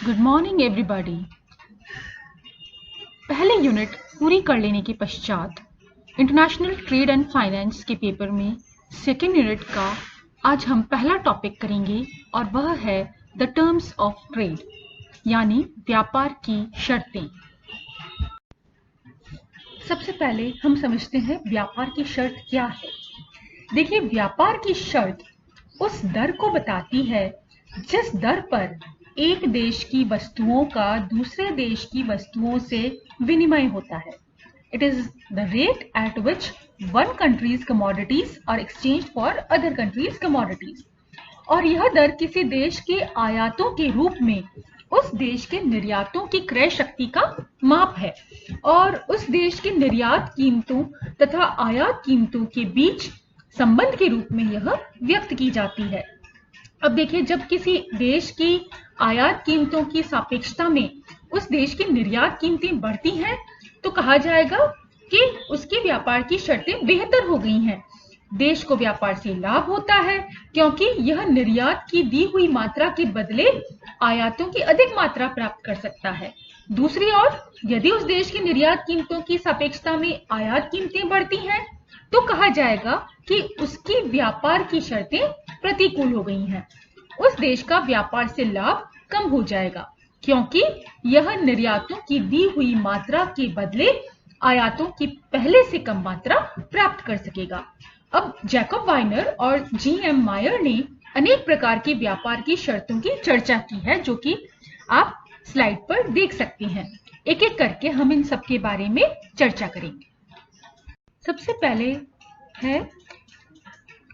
Good morning everybody. पहले unit पूरी कर लेने के पश्चात इंटरनेशनल ट्रेड एंड फाइनेंस के पेपर में सेकेंड यूनिट का आज हम पहला टॉपिक करेंगे और वह है द टर्म्स ऑफ ट्रेड यानी व्यापार की शर्तें। सबसे पहले हम समझते हैं व्यापार की शर्त क्या है। देखिए, व्यापार की शर्त उस दर को बताती है जिस दर पर एक देश की वस्तुओं का दूसरे देश की वस्तुओं से विनिमय होता है। It is the rate at which one countries commodities are exchange for other countries commodities. और यह दर किसी देश के आयातों के रूप में उस देश के निर्यातों की क्रय शक्ति का माप है और उस देश की निर्यात कीमतों तथा आयात कीमतों के बीच संबंध के रूप में यह व्यक्त की जाती है। अब देखिए, जब किसी देश की आयात कीमतों की सापेक्षता में उस देश की निर्यात कीमतें बढ़ती हैं तो कहा जाएगा कि उसकी व्यापार की शर्तें बेहतर हो गई हैं। देश को व्यापार से लाभ होता है क्योंकि यह निर्यात की दी हुई मात्रा के बदले आयातों की अधिक मात्रा प्राप्त कर सकता है। दूसरी ओर, यदि उस देश की निर्यात कीमतों की सापेक्षता में आयात कीमतें बढ़ती हैं तो कहा जाएगा कि उसकी व्यापार की शर्तें प्रतिकूल हो गई हैं। उस देश का व्यापार से लाभ कम हो जाएगा क्योंकि यह निर्यातों की दी हुई मात्रा के बदले आयातों की पहले से कम मात्रा प्राप्त कर सकेगा। अब जैकब वाइनर और जी.एम. मायर ने अनेक प्रकार की व्यापार की शर्तों की चर्चा की है, जो कि आप स्लाइड पर देख सकते हैं। एक एक करके हम इन सब के बारे में चर्चा करेंगे। सबसे पहले है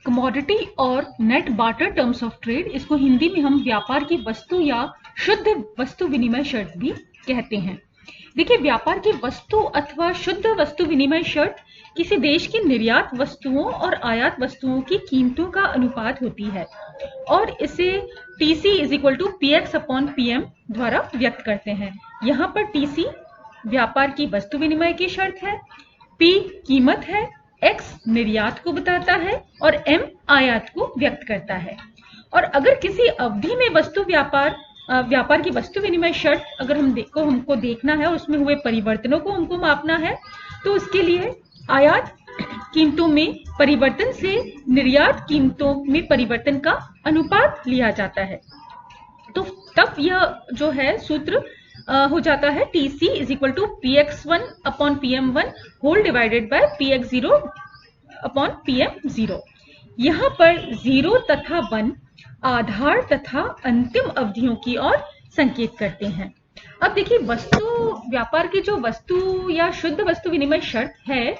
कमोडिटी और net barter terms of trade. इसको हिंदी में हम व्यापार की वस्तु या शुद्ध वस्तु विनिमय शर्त भी कहते हैं। देखिए, व्यापार की वस्तु अथवा शुद्ध वस्तु विनिमय शर्त किसी देश की निर्यात वस्तुओं और आयात वस्तुओं की कीमतों का अनुपात होती है और इसे TC = PX/PM द्वारा व्यक्त करते हैं। यहाँ पर TC व्यापार की वस्तु विनिमय की शर्त है, P कीमत है, X निर्यात को बताता है और M आयात को व्यक्त करता है। और अगर किसी अवधि में व्यापार की वस्तु विनिमय शर्त अगर हमको देखना है और उसमें हुए परिवर्तनों को हमको मापना है तो उसके लिए आयात कीमतों में परिवर्तन से निर्यात कीमतों में परिवर्तन का अनुपात लिया जाता है। तो तब यह जो है सूत्र हो जाता है TC = PX1/PM1 whole divided bye PX0/PM0। यहाँ पर 0 तथा 1 आधार तथा अंतिम अवधियों की ओर संकेत करते हैं। अब देखिए, व्यापार की जो वस्तु या शुद्ध वस्तु विनिमय शर्त है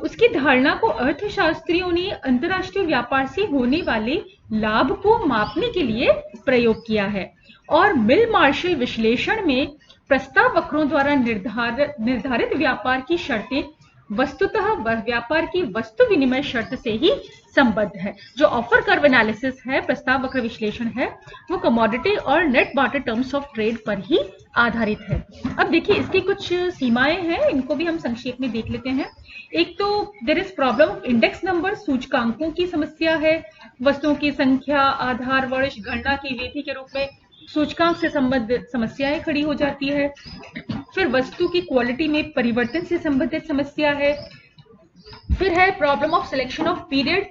उसकी धारणा को अर्थशास्त्रियों ने अंतरराष्ट्रीय व्यापार से होने वाले लाभ को मापने के लिए प्रयोग किया है और मिल मार्शल विश्लेषण में प्रस्ताव वक्रों द्वारा निर्धारित व्यापार की शर्तें वस्तुतः व्यापार की वस्तु विनिमय शर्त से ही संबद्ध है। जो ऑफर कर्व एनालिसिस है, प्रस्ताव वक्र विश्लेषण है, वो कमोडिटी और net barter terms of trade पर ही आधारित है। अब देखिए, इसकी कुछ सीमाएं हैं, इनको भी हम संक्षेप में देख लेते हैं। एक तो there is problem of index number, सूचकांकों की समस्या है। वस्तुओं की संख्या, आधार वर्ष, गणना की विधि के रूप में सूचकांक से संबंधित समस्याएं खड़ी हो जाती है। फिर वस्तु की क्वालिटी में परिवर्तन से संबंधित समस्या है। फिर है problem of selection of period,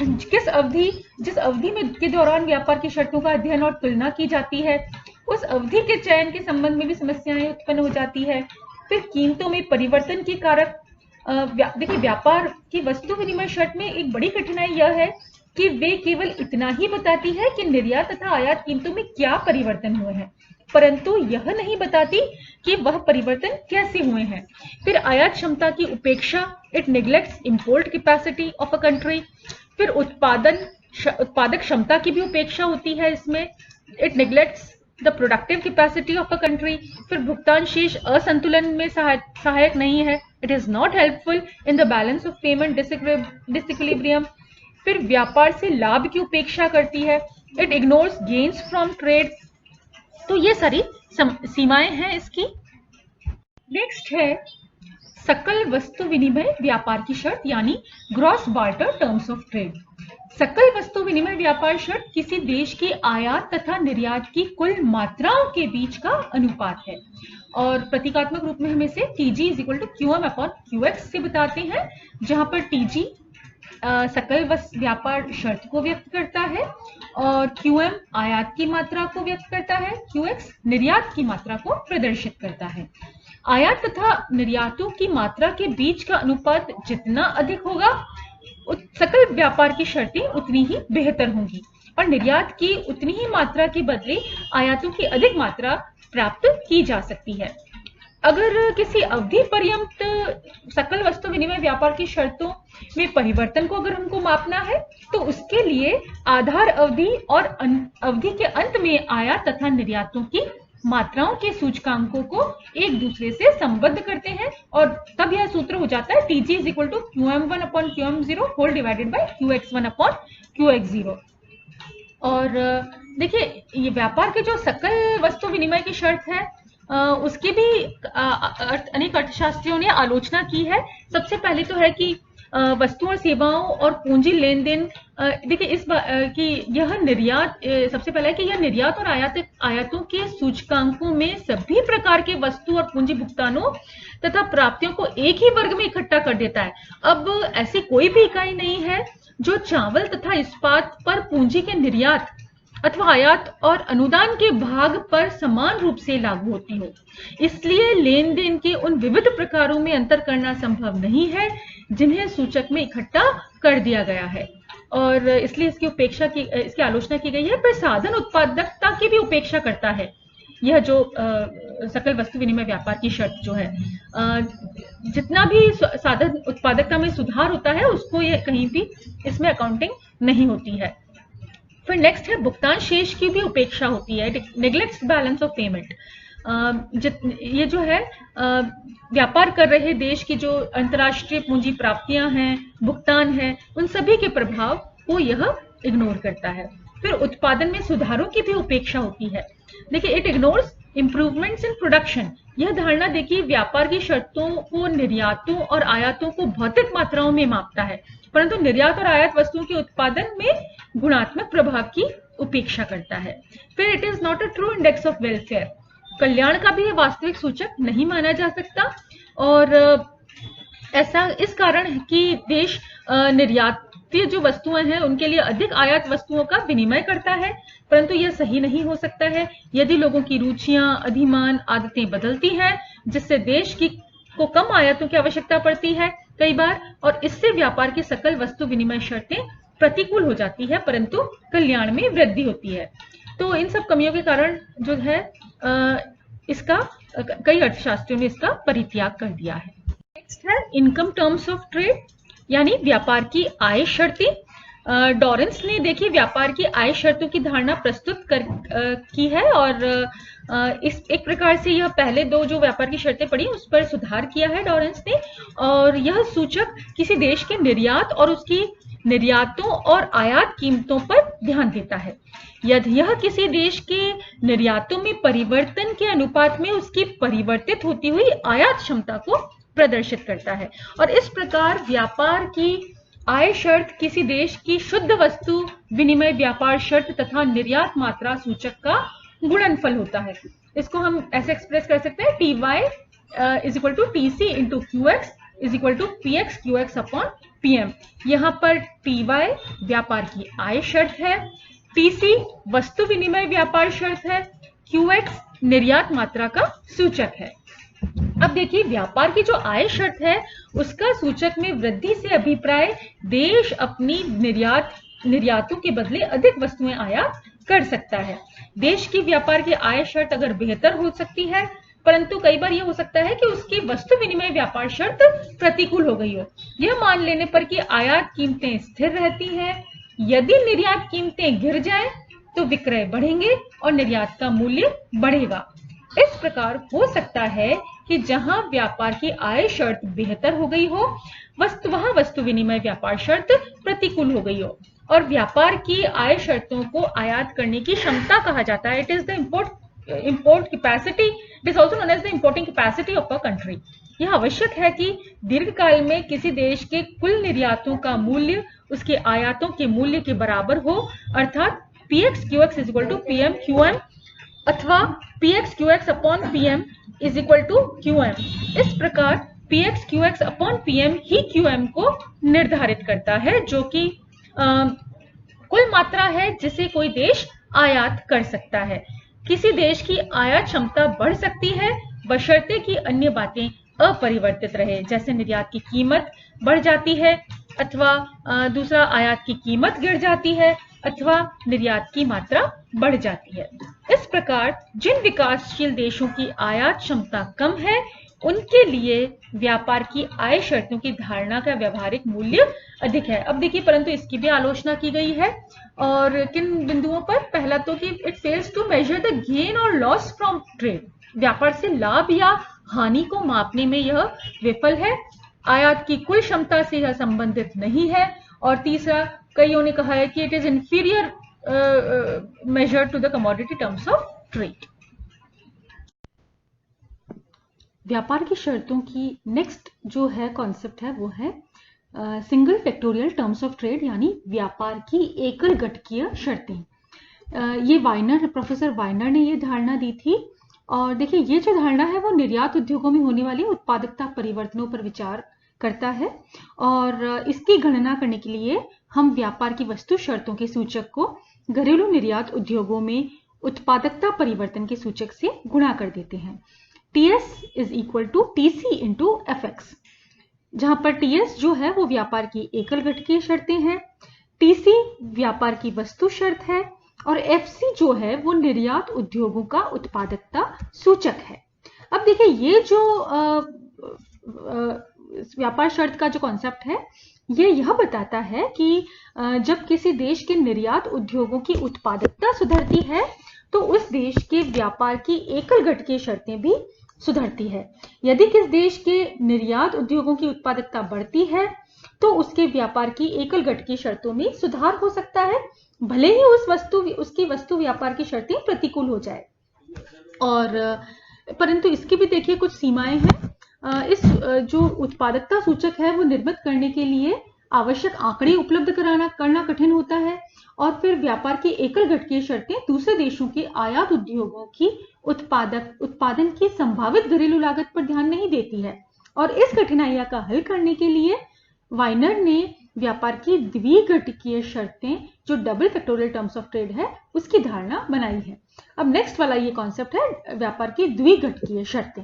जिस अवधि में के दौरान व्यापार की शर्तों का अध्ययन और तुलना की जाती है, उस अवधि के चयन के संबंध में भी समस्याएं उत्पन्न हो जाती है। फिर कीमतों में परिवर्तन के कारक। देखिए, व्यापार की वस्तु विनिमय शर्त में एक बड़ी कठिनाई यह है कि वे केवल इतना ही बताती है कि निर्यात तथा आयात कीमतों में क्या परिवर्तन हुए हैं, परंतु यह नहीं बताती कि वह परिवर्तन कैसे हुए हैं। फिर आयात क्षमता की उपेक्षा, it neglects import capacity of a country. फिर उत्पादक क्षमता की भी उपेक्षा होती है इसमें, it neglects the productive capacity of a country. फिर भुगतान शेष असंतुलन में सहायक नहीं है, it is not helpful in the balance of payment disequilibrium. फिर व्यापार से लाभ की उपेक्षा करती है, it ignores gains from trade. तो ये सारी सीमाएं हैं इसकी। नेक्स्ट है सकल वस्तु विनिमय व्यापार की शर्त यानी gross barter terms of trade. सकल वस्तु विनिमय व्यापार शर्त किसी देश की आयात तथा निर्यात की कुल मात्राओं के बीच का अनुपात है और प्रतीकात्मक रूप में हम इसे TG is equal to QM upon QX से बताते हैं, जहां पर TG सकल व्यापार शर्त को व्यक्त करता है और QM आयात की मात्रा को व्यक्त करता है, QX निर्यात की मात्रा को प्रदर्शित करता है। आयात तथा निर्यातों की मात्रा के बीच का अनुपात जितना अधिक होगा, सकल व्यापार की शर्तें उतनी ही बेहतर होंगी और निर्यात की उतनी ही मात्रा के बदले आयातों की अधिक मात्रा प्राप्त की जा सकती है। अगर किसी अवधि पर्यंत सकल वस्तु विनिमय व्यापार की शर्तों में परिवर्तन को अगर हमको मापना है तो उसके लिए आधार अवधि और अवधि के अंत में आयात तथा निर्यातों की मात्राओं के सूचकांकों को एक दूसरे से संबद्ध करते हैं और तब यह सूत्र हो जाता है TG is equal to QM1 upon QM0 whole divided by QX1 upon QX0। और देखिए, ये व्यापार के जो सकल वस्तु विनिमय की शर्त है उसकी भी अनेक अर्थशास्त्रियों ने आलोचना की है। सबसे पहले तो है कि वस्तुओं और सेवाओं और पूंजी लेन देन, देखिए इस कि यह निर्यात, सबसे पहले है कि यह निर्यात और आयातों के सूचकांकों में सभी प्रकार के वस्तु और पूंजी भुगतानों तथा प्राप्तियों को एक ही वर्ग में इकट्ठा कर देता है। अब ऐसी कोई भी इकाई नहीं है जो चावल तथा इस्पात पर पूंजी के निर्यात अथवा आयात और अनुदान के भाग पर समान रूप से लागू होती हो। इसलिए लेन देन के उन विविध प्रकारों में अंतर करना संभव नहीं है जिन्हें सूचक में इकट्ठा कर दिया गया है और इसलिए इसकी आलोचना की गई है। पर साधन उत्पादकता की भी उपेक्षा करता है यह जो सकल वस्तु विनिमय व्यापार की शर्त जो है। जितना भी साधन उत्पादकता में सुधार होता है उसको ये कहीं भी इसमें अकाउंटिंग नहीं होती है। फिर नेक्स्ट है भुगतान शेष की भी उपेक्षा होती है, नेग्लेक्ट्स बैलेंस ऑफ पेमेंट। ये जो है व्यापार कर रहे देश की जो अंतर्राष्ट्रीय पूंजी प्राप्तियां हैं, भुगतान है, उन सभी के प्रभाव को यह इग्नोर करता है। फिर उत्पादन में सुधारों की भी उपेक्षा होती है। देखिए, it ignores improvements in production. यह धारणा देखिए व्यापार की शर्तों को निर्यातों और आयातों को भौतिक मात्राओं में मापता है, परंतु निर्यात और आयात वस्तुओं के उत्पादन में गुणात्मक प्रभाव की उपेक्षा करता है। फिर it is not a true index of welfare. कल्याण का भी वास्तविक सूचक नहीं माना जा सकता और ऐसा इस कारण है कि देश निर्यातीय जो वस्तुएं हैं उनके लिए अधिक आयात वस्तुओं का विनिमय करता है, परंतु यह सही नहीं हो सकता है यदि लोगों की रुचियां, अधिमान, आदतें बदलती हैं, जिससे देश को कम आयातों की आवश्यकता पड़ती है कई बार, और इससे व्यापार की सकल वस्तु विनिमय शर्तें प्रतिकूल हो जाती है परंतु कल्याण में वृद्धि होती है। तो इन सब कमियों के कारण जो है इसका कई अर्थशास्त्रियों ने इसका परित्याग कर दिया है। नेक्स्ट है इनकम टर्म्स ऑफ ट्रेड, यानी व्यापार की आय शर्तें। डॉरेंस ने देखिए व्यापार की आय शर्तों की धारणा प्रस्तुत की है और इस एक प्रकार से यह पहले दो जो व्यापार की शर्तें पड़ी उस पर सुधार किया है डॉरेंस ने, और यह सूचक किसी देश के निर्यात और उसकी निर्यातों और आयात कीमतों पर ध्यान देता है। यदि यह किसी देश के निर्यातों में परिवर्तन के अनुपात में उसकी परिवर्तित होती हुई आयात क्षमता को प्रदर्शित करता है, और इस प्रकार व्यापार की आय शर्त किसी देश की शुद्ध वस्तु विनिमय व्यापार शर्त तथा निर्यात मात्रा सूचक का गुणनफल होता है। इसको हम ऐसे एक्सप्रेस कर सकते हैं TY is equal to TC into QX is equal to PX QX upon PM। यहाँ पर TY व्यापार की आय शर्त है, TC वस्तु विनिमय व्यापार शर्त है, QX निर्यात मात्रा का सूचक है। अब देखिए व्यापार की जो आय शर्त है उसका सूचक में वृद्धि से अभिप्राय देश अपनी निर्यातों के बदले अधिक वस्तुएं आयात कर सकता है। देश की व्यापार की आय शर्त अगर बेहतर हो सकती है, परंतु कई बार यह हो सकता है कि उसकी वस्तु विनिमय व्यापार शर्त प्रतिकूल हो गई हो, यह मान लेने पर कि आयात कीमतें स्थिर रहती हैं। यदि निर्यात कीमतें गिर जाएं तो विक्रय बढ़ेंगे और निर्यात का मूल्य बढ़ेगा। इस प्रकार हो सकता है कि जहां व्यापार की आय शर्त बेहतर हो गई हो, वहां वस्तु विनिमय व्यापार शर्त प्रतिकूल हो गई हो, और व्यापार की आय शर्तों को आयात करने की क्षमता कहा जाता है। It is the import capacity, it is also known as the importing capacity of a country। यह आवश्यक है कि दीर्घकाल में किसी देश के कुल निर्यातों का मूल्य उसके आयातों के मूल्य के बराबर हो, अर्थात px qx is equal to pm qm अथवा px qx upon pm is equal to qm। इस प्रकार px qx अपॉन pm ही qm को निर्धारित करता है, जो कि कुल मात्रा है जिसे कोई देश आयात कर सकता है। किसी देश की आयात क्षमता बढ़ सकती है बशर्ते कि अन्य बातें अपरिवर्तित रहे, जैसे निर्यात की कीमत बढ़ जाती है अथवा दूसरा आयात की कीमत गिर जाती है अथवा निर्यात की मात्रा बढ़ जाती है। इस प्रकार जिन विकासशील देशों की आयात क्षमता कम है उनके लिए व्यापार की आय शर्तों की धारणा का व्यावहारिक मूल्य अधिक है। अब देखिए, परंतु इसकी भी आलोचना की गई है, और किन बिंदुओं पर? पहला तो कि it fails to measure the gain और लॉस फ्रॉम ट्रेड, व्यापार से लाभ या हानि को मापने में यह विफल है। आयात की कुल क्षमता से यह संबंधित नहीं है। और तीसरा, कईयों ने कहा है कि it is inferior measure to the commodity terms of trade. व्यापार की शर्तों की नेक्स्ट जो है कॉन्सेप्ट है वो है single factorial terms of trade, यानी व्यापार की एकल घटकीय शर्तें। ये प्रोफेसर वाइनर ने ये धारणा दी थी। और देखिए, ये जो धारणा है वो निर्यात उद्योगों में होने वाली उत्पादकता परिवर्तनों पर विचार करता है, और इसकी गणना करने के लिए हम व्यापार की वस्तु शर्तों के सूचक को घरेलू निर्यात उद्योगों में उत्पादकता परिवर्तन के सूचक से गुणा कर देते हैं। TS is equal to TC into FX, जहां पर TS जो है वो व्यापार की एकल घटकीय शर्तें हैं, TC व्यापार की वस्तु शर्त है, और FC जो है वो निर्यात उद्योगों का उत्पादकता सूचक है। अब देखिए, ये जो व्यापार शर्त का जो कॉन्सेप्ट है ये यह बताता है कि जब किसी देश के निर्यात उद्योगों की उत्पादकता सुधरती है तो उस देश के व्यापार की एकल घटकीय शर्तें भी सुधरती है। यदि किस देश के निर्यात उद्योगों की उत्पादकता बढ़ती है तो उसके व्यापार की एकल घटकीय शर्तों में सुधार हो सकता है, भले ही उसकी वस्तु व्यापार की शर्तें प्रतिकूल हो जाए। और परंतु इसकी भी देखिए कुछ सीमाएं हैं। इस जो उत्पादकता सूचक है वो निर्मित करने के लिए आवश्यक आंकड़े उपलब्ध करना कठिन होता है, और फिर व्यापार की एकल घटकीय शर्तें दूसरे देशों के आयात उद्योगों की उत्पादन की संभावित घरेलू लागत पर ध्यान नहीं देती है। और इस कठिनाइयां का हल करने के लिए वाइनर ने व्यापार की द्विघटकीय शर्तें, जो double factorial terms of trade है, उसकी धारणा बनाई है। अब नेक्स्ट वाला ये कॉन्सेप्ट है व्यापार की द्विघटकीय शर्तें।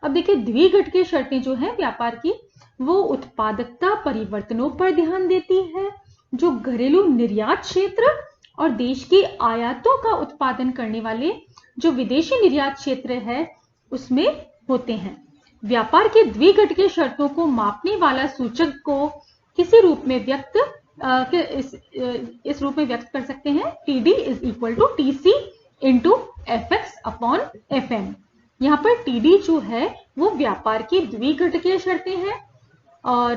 अब देखिए, द्विघटकीय शर्तें जो है व्यापार की, वो उत्पादकता परिवर्तनों पर ध्यान देती है जो घरेलू निर्यात क्षेत्र और देश की आयातों का उत्पादन करने वाले जो विदेशी निर्यात क्षेत्र है उसमें होते हैं। व्यापार की द्विघटकीय शर्तों को मापने वाला सूचक को किसी रूप में इस रूप में व्यक्त कर सकते हैं। TD is equal to TC into FX upon FM। यहाँ पर TD जो है वो व्यापार की द्विघटकीय शर्तें हैं, और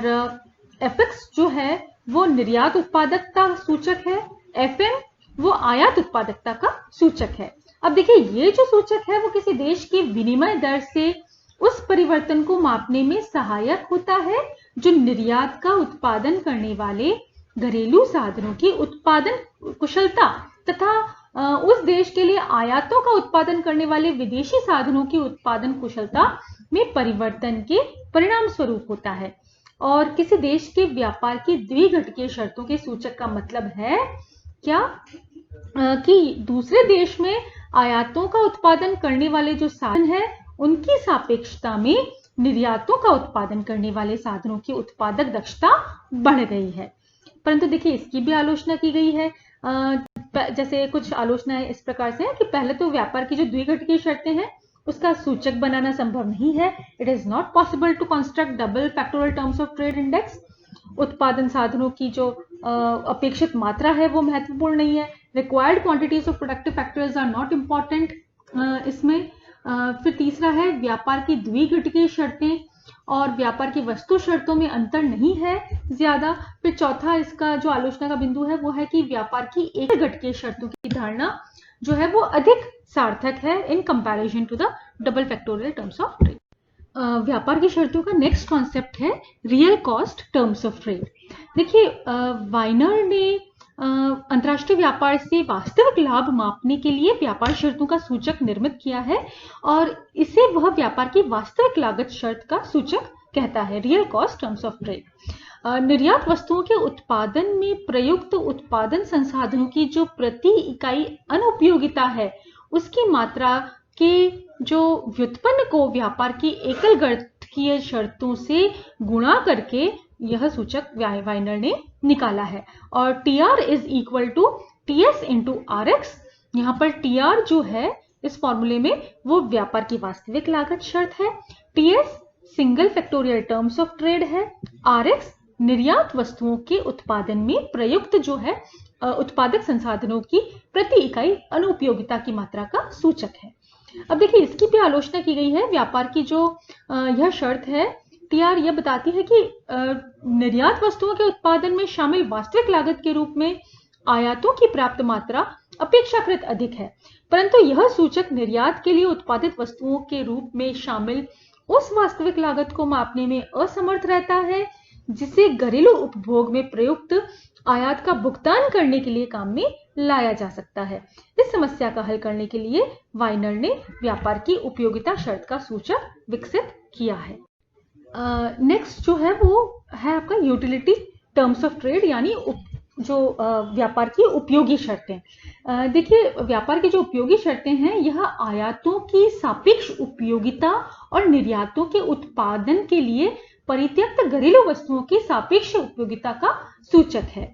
FX जो है वो निर्यात उत्पादकता सूचक है, FM वो आयात उत्पादकता का सूचक है। अब देखिए, ये जो सूचक है वो किसी देश की विनिमय दर से उस परिवर्तन को मापने में सहायक होता है जो निर्यात का उत्पादन करने वाले घरेलू साधनों की उत्पादन कुशलता तथा उस देश के लिए आयातों का उत्पादन करने वाले विदेशी साधनों की उत्पादन कुशलता में परिवर्तन के परिणाम स्वरूप होता है। और किसी देश के व्यापार की द्विघटकीय शर्तों के सूचक का मतलब है क्या कि दूसरे देश में आयातों का उत्पादन करने वाले जो साधन है उनकी सापेक्षता में निर्यातों का उत्पादन करने वाले साधनों की उत्पादक दक्षता बढ़ गई है। परंतु देखिए, इसकी भी आलोचना की गई है। जैसे कुछ आलोचनाएं इस प्रकार से है कि पहले तो व्यापार की जो द्विघटकीय शर्तें हैं उसका सूचक बनाना संभव नहीं है। It is not possible to construct double factorial terms of trade index. उत्पादन साधनों की जो अपेक्षित मात्रा है वो महत्वपूर्ण नहीं है। Required quantities of productive factors are not important इसमें। फिर तीसरा है व्यापार की द्विघटकीय शर्तें और व्यापार की वस्तु शर्तों में अंतर नहीं है ज्यादा। फिर चौथा इसका जो आलोचना का बिंदु है वो है कि व्यापार की एक घटकीय शर्तों की धारणा जो है वो अधिक सार्थक है in comparison to the double factorial terms of trade. व्यापार की शर्तों का नेक्स्ट कॉन्सेप्ट है real cost terms of trade. देखिए, वाइनर ने अंतर्राष्ट्रीय व्यापार से वास्तविक लाभ मापने के लिए व्यापार शर्तों का सूचक निर्मित किया है और इसे वह व्यापार की वास्तविक लागत शर्त का सूचक कहता है, real cost terms of trade. निर्यात वस्तुओं के उत्पादन में प्रयुक्त उत्पादन संसाधनों की जो प्रति इकाई अनुपयोगिता है उसकी मात्रा के जो व्युत्पन्न को व्यापार की एकल गणितीय शर्तों से गुणा करके यह सूचक वाइनर ने निकाला है। और TR is equal to TS into RX। यहाँ पर TR जो है इस फॉर्मूले में वो व्यापार की वास्तविक लागत शर्त है, TS single factorial terms of trade है, RX निर्यात वस्तुओं के उत्पादन में प्रयुक्त जो है उत्पादक संसाधनों की प्रति इकाई अनुपयोगिता की मात्रा का सूचक है। अब देखिए, इसकी भी आलोचना की गई है। व्यापार की जो यह शर्त है TR यह बताती है कि निर्यात वस्तुओं के उत्पादन में शामिल वास्तविक लागत के रूप में आयातों की प्राप्त मात्रा अपेक्षाकृत अधिक है, परंतु यह सूचक निर्यात के लिए उत्पादित वस्तुओं के रूप में शामिल उस वास्तविक लागत को मापने में असमर्थ रहता है जिसे घरेलू उपभोग में प्रयुक्त आयात का भुगतान करने के लिए काम में लाया जा सकता है। इस समस्या का हल करने के लिए वाइनर ने व्यापार की उपयोगिता शर्त का सूचक विकसित किया है। नेक्स्ट जो है वो है आपका यूटिलिटी टर्म्स ऑफ ट्रेड, यानी जो व्यापार की उपयोगी शर्तें। देखिए, व्यापार की जो उपयोगी शर्तें हैं यह आयातों की सापेक्ष उपयोगिता और निर्यातों के उत्पादन के लिए परित्यक्त घरेलू वस्तुओं की सापेक्ष उपयोगिता का सूचक है।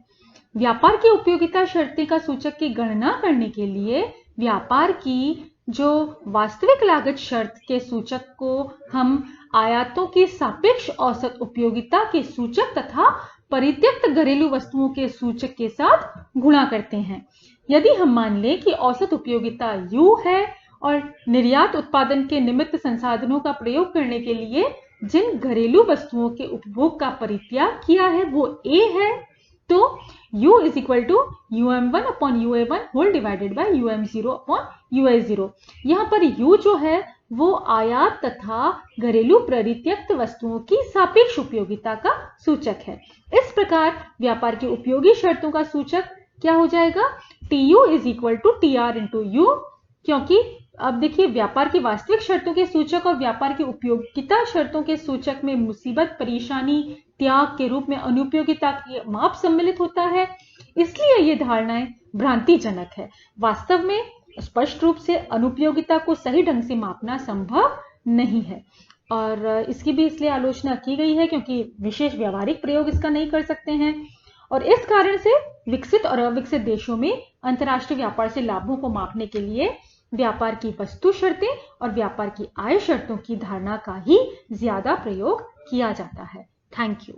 व्यापार की उपयोगिता शर्तें का सूचक की गणना करने के लिए व्यापार की जो वास्तविक लागत शर्त के सूचक को हम आयातों की सापेक्ष औसत उपयोगिता के सूचक तथा परित्यक्त घरेलू वस्तुओं के सूचक के साथ गुणा करते हैं। यदि हम मान लें कि औसत उपयोगिता U है और निर्यात उत्पादन के निमित्त संसाधनों का प्रयोग करने के लिए जिन घरेलू वस्तुओं के उपभोग का परित्याग किया है वो A है, तो U is equal to UM1 upon UA1 whole divided by UM0 upon UA0। यहाँ पर U जो है वो आयात तथा घरेलू परित्यक्त वस्तुओं की सापेक्ष उपयोगिता का सूचक है। इस प्रकार व्यापार की उपयोगी शर्तों का सूचक क्या हो जाएगा, TU is equal to TR into U। क्योंकि अब देखिए, व्यापार की वास्तविक शर्तों के सूचक और व्यापार की उपयोगिता शर्तों के सूचक में मुसीबत, परेशानी, त्याग के रूप में अनुपयोगिता की माप सम्मिलित होता है, इसलिए ये धारणाएं भ्रांतिजनक है। वास्तव में स्पष्ट रूप से अनुपयोगिता को सही ढंग से मापना संभव नहीं है और इसकी भी इसलिए आलोचना की गई है क्योंकि विशेष व्यावहारिक प्रयोग इसका नहीं कर सकते हैं और इस कारण से विकसित और अविकसित देशों में अंतर्राष्ट्रीय व्यापार से लाभों को मापने के लिए व्यापार की वस्तु शर्तें और व्यापार की आय शर्तों की धारणा का ही ज्यादा प्रयोग किया जाता है। Thank you.